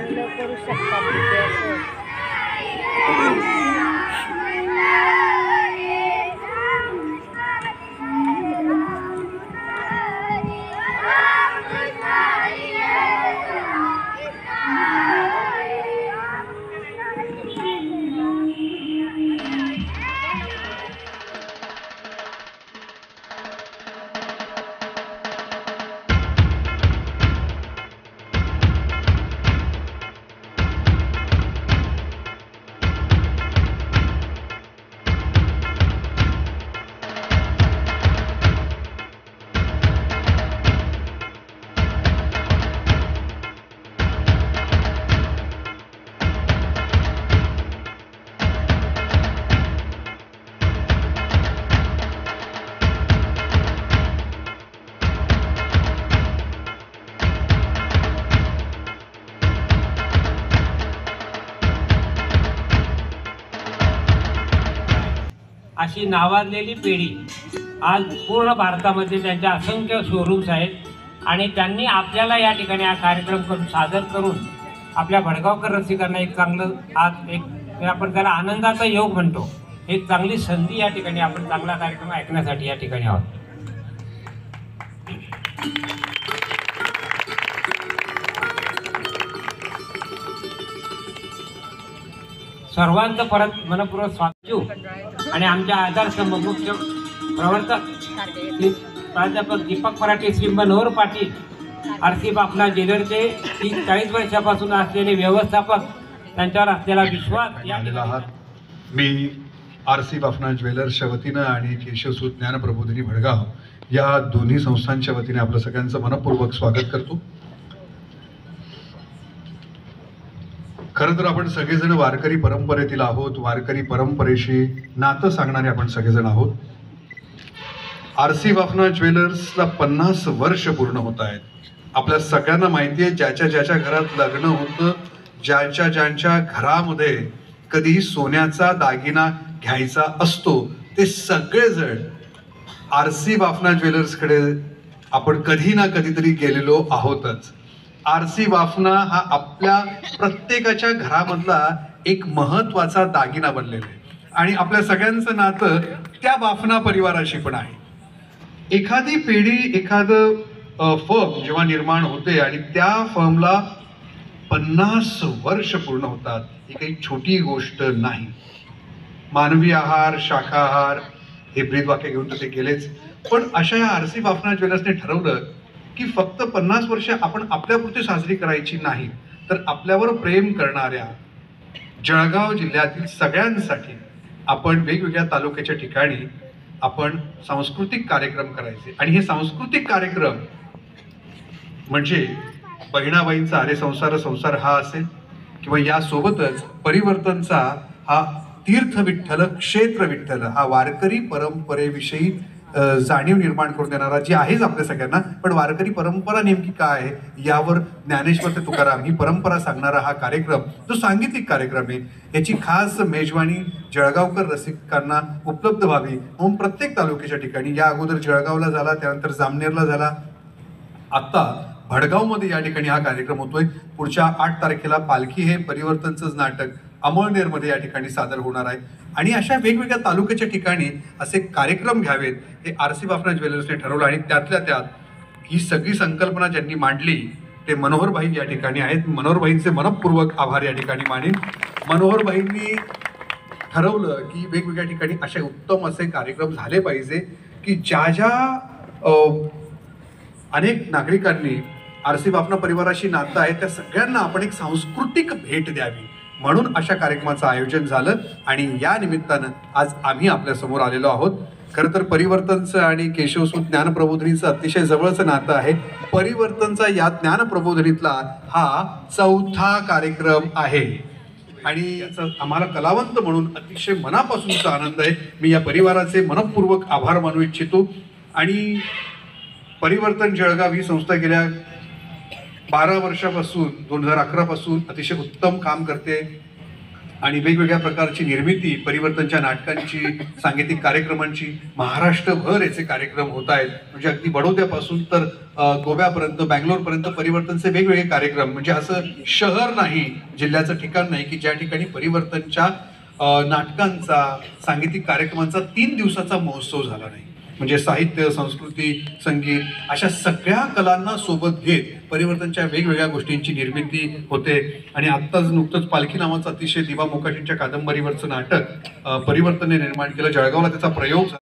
चांगलं करू शकतात तिथे असं. अशी नावाजलेली पेढी आज पूर्ण भारतामध्ये त्यांच्या असंख्य शोरूम्स आहेत आणि त्यांनी आपल्याला या ठिकाणी हा कार्यक्रम करून सादर करून आपल्या भडगावकर रसिकांना एक चांगलं आज एक आपण त्याला आनंदाचा योग म्हणतो, एक चांगली संधी या ठिकाणी आपण चांगला कार्यक्रम ऐकण्यासाठी या ठिकाणी आहोत. सर्वांचं परत मनपूर्वक स्वागत आणि आमच्या आधारस्तंभ मुख्य प्रवर्तक प्राध्यापक दीपक पराटे, श्री मनोहर पाटील, आरसी बाफना ज्वेलरचे 40 वर्षापासून असलेले व्यवस्थापक, त्यांच्यावर असलेला विश्वास या मी आरसी बाफना ज्वेलर्सच्या वतीनं आणि केशवसूत ज्ञानप्रबोधिनी भडगाव या दोन्ही संस्थांच्या वतीने आपलं सगळ्यांचं मनपूर्वक स्वागत करतो. खरं तर आपण सगळेजण वारकरी परंपरेतील आहोत, वारकरी परंपरेशी नातं सांगणारे आपण सगळेजण आहोत. आरसी बाफना ज्वेलर्सला 50 वर्ष पूर्ण होत आहेत. आपल्या सगळ्यांना माहिती आहे, ज्याच्या ज्याच्या घरात लग्न होतं, ज्यांच्या घरामध्ये कधी सोन्याचा दागिना घ्यायचा असतो, ते सगळेजण आरसी बाफना ज्वेलर्सकडे आपण कधी ना कधीतरी गेलेलो आहोतच. आरसी बाफना हा आपल्या प्रत्येकाच्या घरामधला एक महत्वाचा दागिना बनलेला आहे आणि आपल्या सगळ्यांचं नातं त्या बाफना परिवाराशी पण आहे. एखादी पिढी, एखादं फर्म जेव्हा निर्माण होते आणि त्या फर्मला 50 वर्ष पूर्ण होतात, ही काही छोटी गोष्ट नाही. मानवी आहार, शाकाहार हे ब्रीदवाक्य घेऊन तर ते गेलेच, पण अशा या आरसी बाफना ज्वेलर्सने ठरवलं की फक्त 50 वर्ष आपण आपल्यापुरती साजरी करायची नाही, तर आपल्यावर प्रेम करणाऱ्या जळगाव जिल्ह्यातील सगळ्यांसाठी आपण वेगवेगळ्या तालुक्याच्या ठिकाणी आपण सांस्कृतिक कार्यक्रम करायचे. आणि हे सांस्कृतिक कार्यक्रम म्हणजे बहिणाबाईंचा आर्य संसार संसार हा असेल, किंवा यासोबतच परिवर्तनचा हा तीर्थ विठ्ठल, क्षेत्र विठ्ठल हा वारकरी परंपरेविषयी जाणीव निर्माण करून देणारा जी आहेच आपल्या सगळ्यांना, पण वारकरी परंपरा नेमकी काय आहे यावर ज्ञानेश्वर ते तुकाराम ही परंपरा सांगणारा हा कार्यक्रम जो सांगीतिक कार्यक्रम आहे, याची खास मेजवानी जळगावकर रसिकांना उपलब्ध व्हावी म्हणून प्रत्येक तालुक्याच्या ठिकाणी, या अगोदर जळगावला झाला, त्यानंतर जामनेरला झाला, आत्ता भडगावमध्ये या ठिकाणी हा कार्यक्रम होतोय. पुढच्या 8 तारखेला पालखी हे परिवर्तनचंच नाटक अमळनेरमध्ये या ठिकाणी सादर होणार आहे. आणि अशा वेगवेगळ्या तालुक्याच्या ठिकाणी असे कार्यक्रम घ्यावेत हे आरसी बाफना ज्वेलर्सने ठरवलं. आणि त्यातल्या त्यात ही सगळी संकल्पना ज्यांनी मांडली ते मनोहरभाई या ठिकाणी आहेत. मनोहरभाईंचे मनपूर्वक आभार या ठिकाणी मानेन. मनोहरभाईंनी ठरवलं की वेगवेगळ्या ठिकाणी असे उत्तम असे कार्यक्रम झाले पाहिजे की ज्या अनेक नागरिकांनी आरसी बाफना परिवाराशी नातं आहे त्या सगळ्यांना आपण एक सांस्कृतिक भेट द्यावी, म्हणून अशा कार्यक्रमाचं आयोजन झालं. आणि या निमित्तानं आज आम्ही आपल्या समोर आलेलो आहोत. खरं तर परिवर्तनचं आणि केशवसूत ज्ञानप्रबोधिनीचं अतिशय जवळचं नातं आहे. परिवर्तनचा या ज्ञानप्रबोधिनीतला हा 4था कार्यक्रम आहे आणि याचा आम्हाला कलावंत म्हणून अतिशय मनापासूनचा आनंद आहे. मी या परिवाराचे मनपूर्वक आभार मानू इच्छितो. आणि परिवर्तन जळगाव ही संस्था गेल्या 12 वर्षापासून 2011 पासून अतिशय उत्तम काम करते. आणि वेगवेगळ्या प्रकारची निर्मिती परिवर्तनच्या नाटकांची, सांगीतिक कार्यक्रमांची महाराष्ट्रभर याचे कार्यक्रम होत आहेत. म्हणजे अगदी बडोद्यापासून तर गोव्यापर्यंत, बँगलोरपर्यंत परिवर्तनचे वेगवेगळे कार्यक्रम. म्हणजे असं शहर नाही, जिल्ह्याचं ठिकाण नाही की ज्या ठिकाणी परिवर्तनच्या नाटकांचा, सांगीतिक कार्यक्रमांचा 3 दिवसाचा महोत्सव झाला नाही. म्हणजे साहित्य, संस्कृती, संगीत अशा सगळ्या कलांना सोबत घेत परिवर्तनच्या वेगवेगळ्या गोष्टींची निर्मिती होते. आणि आत्ताच नुकतंच पालखी नावाचं अतिशय दिवा मोकाशींच्या कादंबरीवरचं नाटक परिवर्तनने निर्माण केलं. जळगावला त्याचा प्रयोग झाला.